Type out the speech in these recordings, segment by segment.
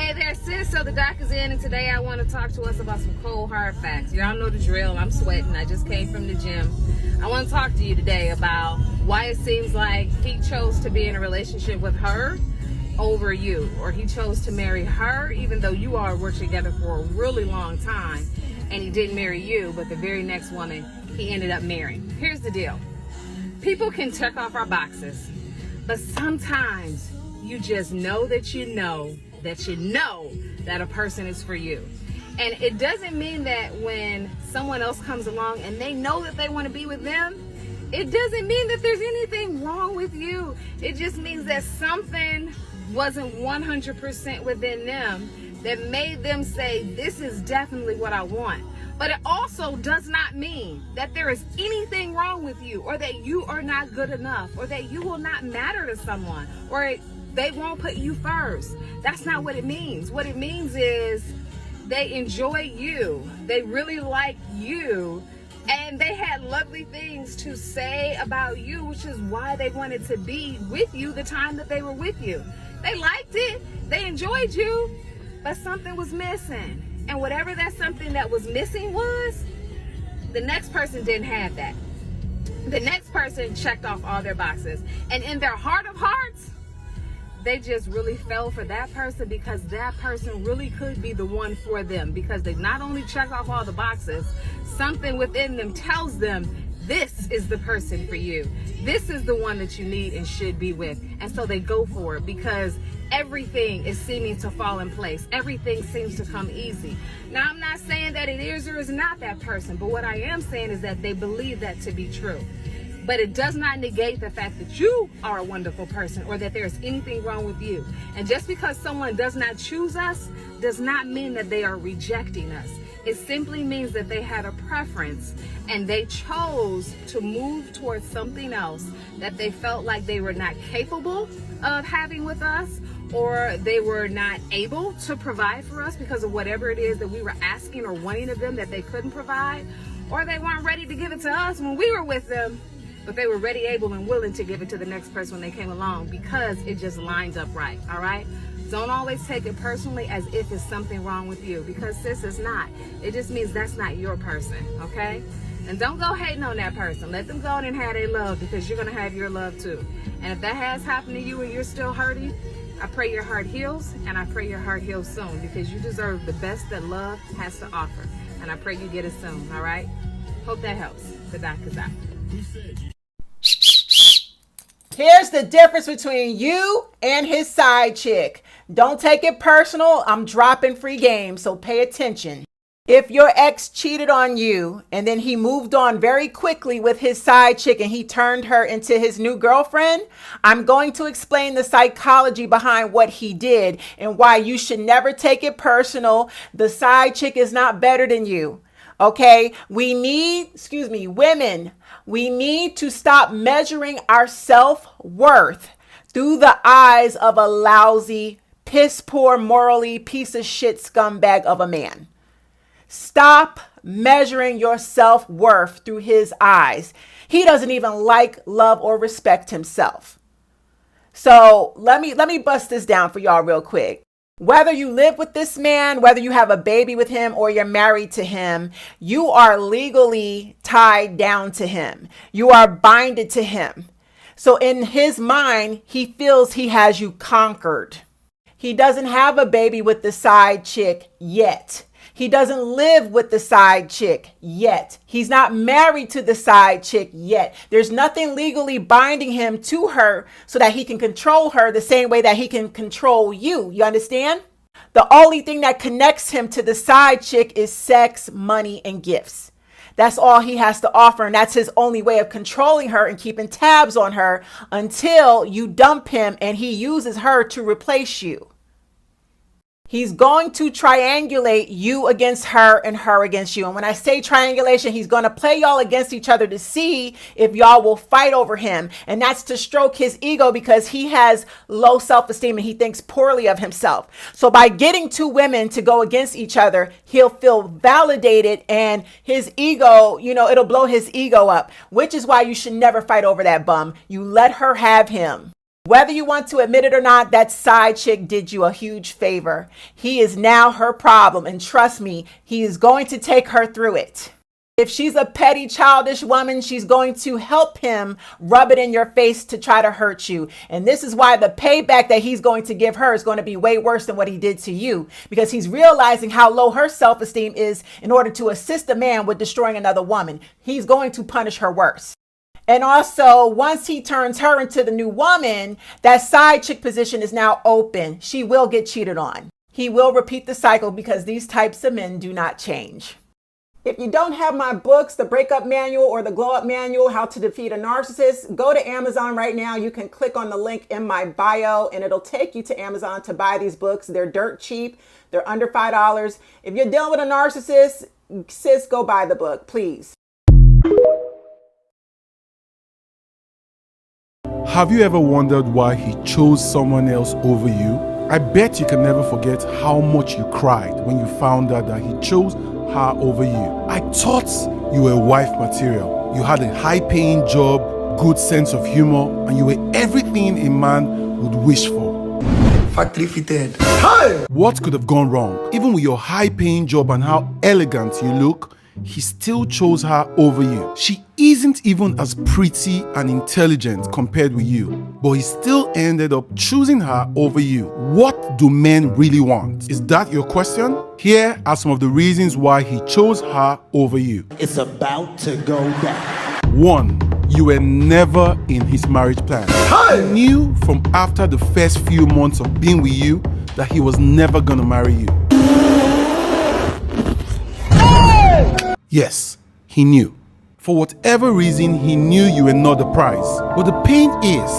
Hey there, sis. So the doc is in, and today I want to talk to us about some cold, hard facts. Y'all know the drill. I'm sweating. I just came from the gym. I want to talk to you today about why it seems like he chose to be in a relationship with her over you, or he chose to marry her even though you all worked together for a really long time, and he didn't marry you, but the very next woman he ended up marrying. Here's the deal. People can check off our boxes, but sometimes you just know that you know that a person is for you. And it doesn't mean that when someone else comes along and they know that they want to be with them, it doesn't mean that there's anything wrong with you. It just means that something wasn't 100% within them that made them say, this is definitely what I want. But it also does not mean that there is anything wrong with you, or that you are not good enough, or that you will not matter to someone, or they won't put you first. That's not what it means. What it means is they enjoy you. They really like you. And they had lovely things to say about you, which is why they wanted to be with you the time that they were with you. They liked it. They enjoyed you. But something was missing. And whatever that something that was missing was, the next person didn't have that. The next person checked off all their boxes. And in their heart of hearts, they just really fell for that person because that person really could be the one for them, because they not only check off all the boxes, something within them tells them this is the person for you. This is the one that you need and should be with. And so they go for it because everything is seeming to fall in place. Everything seems to come easy. Now, I'm not saying that it is or is not that person, but what I am saying is that they believe that to be true. But it does not negate the fact that you are a wonderful person or that there's anything wrong with you. And just because someone does not choose us does not mean that they are rejecting us. It simply means that they had a preference and they chose to move towards something else that they felt like they were not capable of having with us, or they were not able to provide for us because of whatever it is that we were asking or wanting of them that they couldn't provide, or they weren't ready to give it to us when we were with them, but they were ready, able, and willing to give it to the next person when they came along because it just lines up right, all right? Don't always take it personally as if it's something wrong with you, because sis, it's not. It just means that's not your person, okay? And don't go hating on that person. Let them go and have their love, because you're going to have your love too. And if that has happened to you and you're still hurting, I pray your heart heals, and I pray your heart heals soon, because you deserve the best that love has to offer. And I pray you get it soon, all right? Hope that helps. The doc is out. Here's the difference between you and his side chick. Don't take it personal. I'm dropping free game, so pay attention. If your ex cheated on you and then he moved on very quickly with his side chick and he turned her into his new girlfriend, I'm going to explain the psychology behind what he did and why you should never take it personal. The side chick is not better than you. Okay, women, we need to stop measuring our self-worth through the eyes of a lousy, piss poor, morally piece of shit scumbag of a man. Stop measuring your self-worth through his eyes. He doesn't even like, love, or respect himself. So let me bust this down for y'all real quick. Whether you live with this man, whether you have a baby with him, or you're married to him, you are legally tied down to him. You are binded to him. So in his mind, he feels he has you conquered. He doesn't have a baby with the side chick yet. He doesn't live with the side chick yet. He's not married to the side chick yet. There's nothing legally binding him to her so that he can control her the same way that he can control you. You understand? The only thing that connects him to the side chick is sex, money, and gifts. That's all he has to offer, and that's his only way of controlling her and keeping tabs on her until you dump him and he uses her to replace you. He's going to triangulate you against her and her against you. And when I say triangulation, he's going to play y'all against each other to see if y'all will fight over him. And that's to stroke his ego, because he has low self-esteem and he thinks poorly of himself. So by getting two women to go against each other, he'll feel validated, and his ego, it'll blow his ego up, which is why you should never fight over that bum. You let her have him. Whether you want to admit it or not, that side chick did you a huge favor. He is now her problem, and trust me, he is going to take her through it. If she's a petty, childish woman, she's going to help him rub it in your face to try to hurt you. And this is why the payback that he's going to give her is going to be way worse than what he did to you, because he's realizing how low her self-esteem is in order to assist a man with destroying another woman. He's going to punish her worse. And also, once he turns her into the new woman, that side chick position is now open. She will get cheated on. He will repeat the cycle because these types of men do not change. If you don't have my books, the Breakup Manual or the Glow Up Manual, How to Defeat a Narcissist, go to Amazon right now. You can click on the link in my bio and it'll take you to Amazon to buy these books. They're dirt cheap. They're under $5. If you're dealing with a narcissist, sis, go buy the book, please. Have you ever wondered why he chose someone else over you? I bet you can never forget how much you cried when you found out that he chose her over you. I thought you were wife material. You had a high-paying job, good sense of humor, and you were everything a man would wish for. Factory fitted. Hey! What could have gone wrong? Even with your high-paying job and how elegant you look, he still chose her over you. She isn't even as pretty and intelligent compared with you, but he still ended up choosing her over you. What do men really want? Is that your question? Here are some of the reasons why he chose her over you. It's about to go down. 1. You were never in his marriage plan. He knew from after the first few months of being with you that he was never gonna marry you. Yes, he knew. For whatever reason, he knew you were not the prize. But the pain is,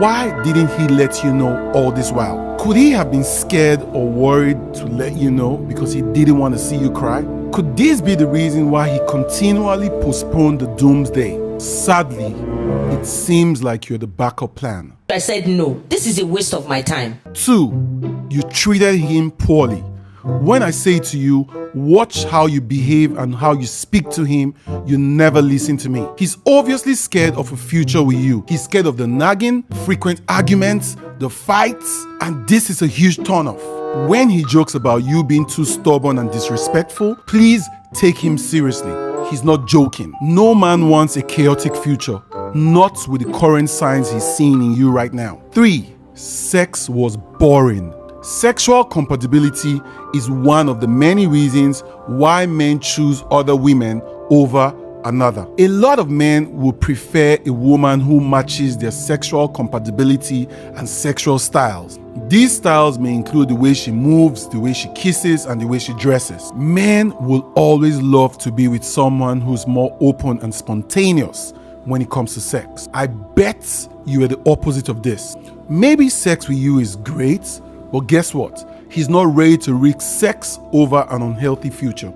why didn't he let you know all this while? Could he have been scared or worried to let you know because he didn't want to see you cry? Could this be the reason why he continually postponed the doomsday? Sadly, it seems like you're the backup plan. I said no. This is a waste of my time. 2. You treated him poorly. When I say to you, watch how you behave and how you speak to him, you never listen to me. He's obviously scared of a future with you. He's scared of the nagging, frequent arguments, the fights, and this is a huge turnoff. When he jokes about you being too stubborn and disrespectful, please take him seriously. He's not joking. No man wants a chaotic future, not with the current signs he's seeing in you right now. 3. Sex was boring. Sexual compatibility is one of the many reasons why men choose other women over another. A lot of men would prefer a woman who matches their sexual compatibility and sexual styles. These styles may include the way she moves, the way she kisses, and the way she dresses. Men will always love to be with someone who's more open and spontaneous when it comes to sex. I bet you are the opposite of this. Maybe sex with you is great, but guess what? He's not ready to risk sex over an unhealthy future.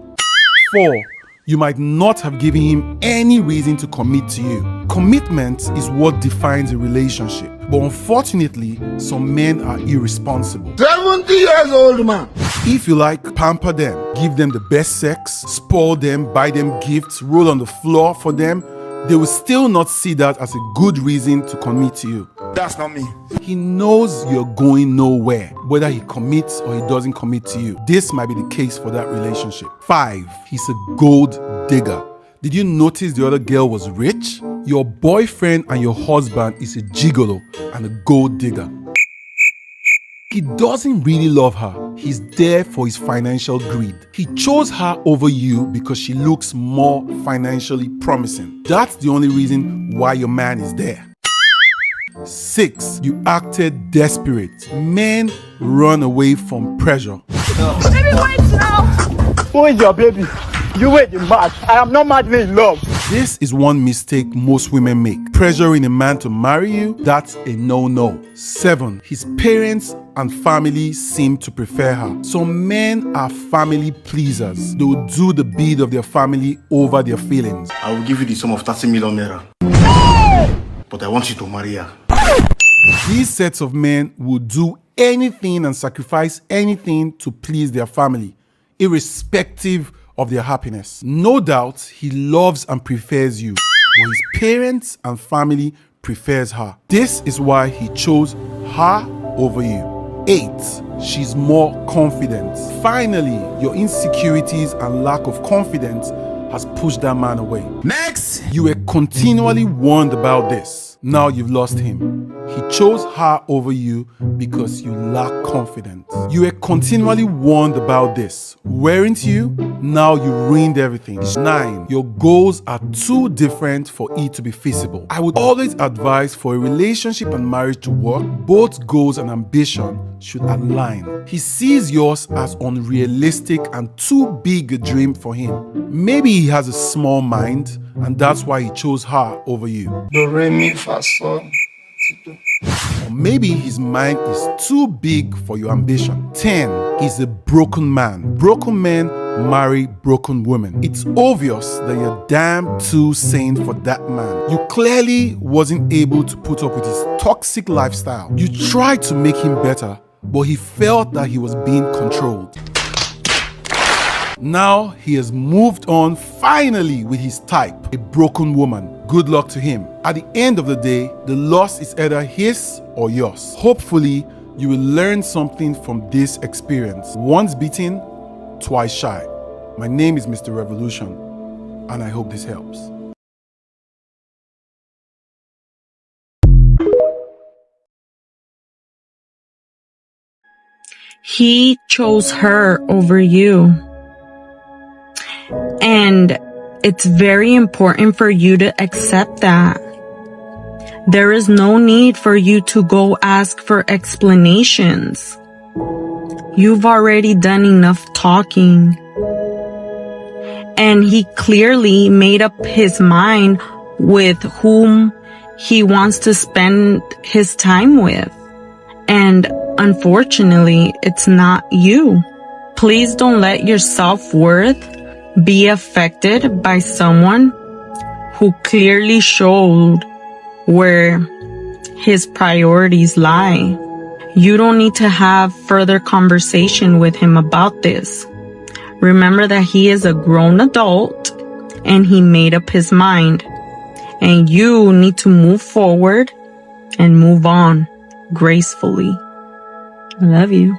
4. You might not have given him any reason to commit to you. Commitment is what defines a relationship. But unfortunately, some men are irresponsible. 70 years old man. If you like, pamper them, give them the best sex, spoil them, buy them gifts, roll on the floor for them. They will still not see that as a good reason to commit to you. That's not me. He knows you're going nowhere, whether he commits or he doesn't commit to you. This might be the case for that relationship. 5. He's a gold digger. Did you notice the other girl was rich? Your boyfriend and your husband is a gigolo and a gold digger. He doesn't really love her. He's there for his financial greed. He chose her over you because she looks more financially promising. That's the only reason why your man is there. 6. You acted desperate. Men run away from pressure. Baby, wait now. Who is your baby? You wait the match. I am not madly in love. This is one mistake most women make. Pressuring a man to marry you, that's a no-no. 7. His parents and family seem to prefer her. Some men are family pleasers. They will do the bid of their family over their feelings. I will give you the sum of 30 million naira. But I want you to marry her. These sets of men will do anything and sacrifice anything to please their family, irrespective of their happiness. No doubt he loves and prefers you, but his parents and family prefers her. This is why he chose her over you. 8. She's more confident. Finally, your insecurities and lack of confidence has pushed that man away. Next! You were continually warned about this. Now you've lost him. He chose her over you because you lack confidence. You were continually warned about this, weren't you? Now you ruined everything. 9. Your goals are too different for it to be feasible. I would always advise for a relationship and marriage to work, both goals and ambition should align. He sees yours as unrealistic and too big a dream for him. Maybe he has a small mind and that's why he chose her over you. Or maybe his mind is too big for your ambition. 10. He's a broken man. Broken men marry broken women. It's obvious that you're damn too sane for that man. You clearly wasn't able to put up with his toxic lifestyle. You tried to make him better, but he felt that he was being controlled. Now he has moved on finally with his type, a broken woman. Good luck to him. At the end of the day, the loss is either his or yours. Hopefully, you will learn something from this experience. Once beaten, twice shy. My name is Mr. Revolution, and I hope this helps. He chose her over you. And it's very important for you to accept that. There is no need for you to go ask for explanations. You've already done enough talking. And he clearly made up his mind with whom he wants to spend his time with. And unfortunately, it's not you. Please don't let your self-worth be affected by someone who clearly showed where his priorities lie. You don't need to have further conversation with him about this. Remember that he is a grown adult and he made up his mind. And you need to move forward and move on gracefully. I love you.